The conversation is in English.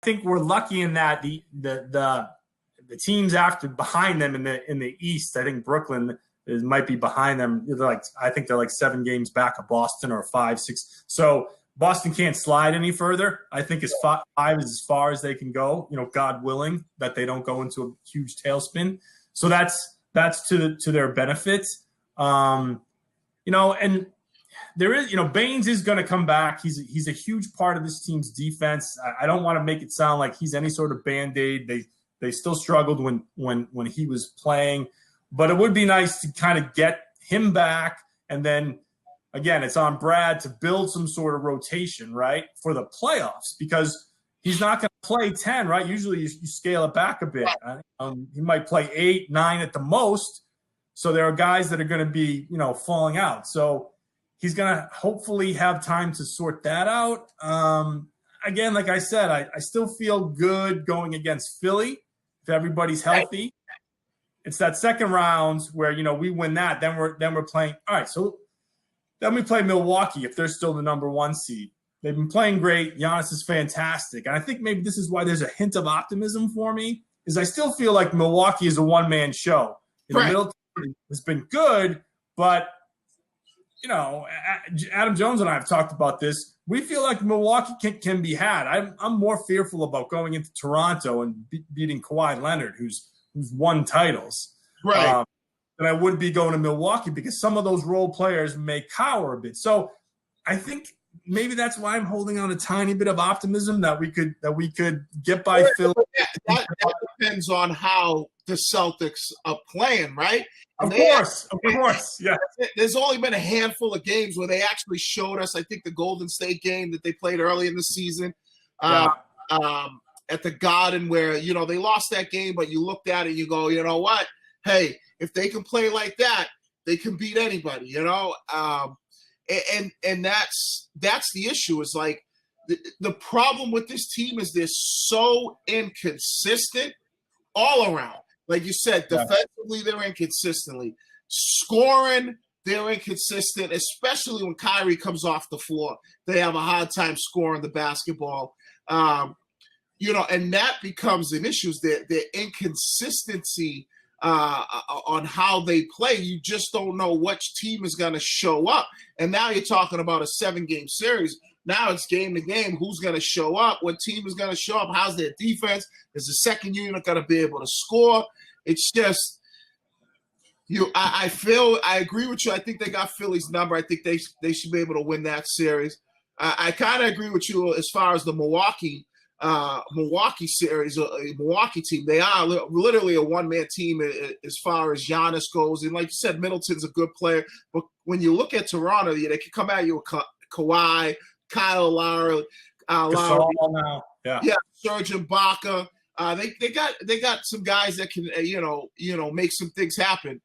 think we're lucky in that the teams behind them in the East. I think Brooklyn might be behind them. I think they're like 7 games back of Boston, or 5, 6. So Boston can't slide any further. I think 5 is as far as they can go. God willing that they don't go into a huge tailspin. So that's to their benefit. And there is, Baines is going to come back. He's a huge part of this team's defense. I don't want to make it sound like he's any sort of Band-Aid. They still struggled when he was playing, but it would be nice to kind of get him back. And then again, it's on Brad to build some sort of rotation, right, for the playoffs, because he's not going to play 10, right? Usually you scale it back a bit. He might play 8, 9 at the most. So there are guys that are going to be, falling out. So he's going to hopefully have time to sort that out. Again, like I said, I still feel good going against Philly if everybody's healthy. It's that second round where, we win that. Then we're playing. All right, so then we play Milwaukee if they're still the number 1 seed. They've been playing great. Giannis is fantastic. And I think maybe this is why there's a hint of optimism for me, is I still feel like Milwaukee is a one-man show. Middleton has been good, but, Adam Jones and I have talked about this. We feel like Milwaukee can be had. I'm more fearful about going into Toronto and beating Kawhi Leonard, who's won titles. Right. Than I would be going to Milwaukee, because some of those role players may cower a bit. So I think maybe that's why I'm holding on a tiny bit of optimism that we could get by Phil. That depends on how the Celtics are playing, right? Of course, yeah. There's only been a handful of games where they actually showed us. I think the Golden State game that they played early in the season, at the Garden, where they lost that game, but you looked at it, you go, you know what? Hey, if they can play like that, they can beat anybody, and that's the issue. Is like the problem with this team is they're so inconsistent all around. Like you said, defensively they're inconsistently. Scoring, they're inconsistent, especially when Kyrie comes off the floor. They have a hard time scoring the basketball. And that becomes an issue. Their inconsistency on how they play. You just don't know which team is going to show up. And now you're talking about a 7-game series. Now it's game to game. Who's going to show up? What team is going to show up? How's their defense? Is the second unit going to be able to score? It's just, I agree with you. I think they got Philly's number. I think they should be able to win that series. I kind of agree with you as far as the Milwaukee series, Milwaukee team. They are literally a one-man team as far as Giannis goes. And like you said, Middleton's a good player. But when you look at Toronto, they can come at you with Kawhi, Kyle Lowry, Serge Ibaka. They got some guys that can make some things happen.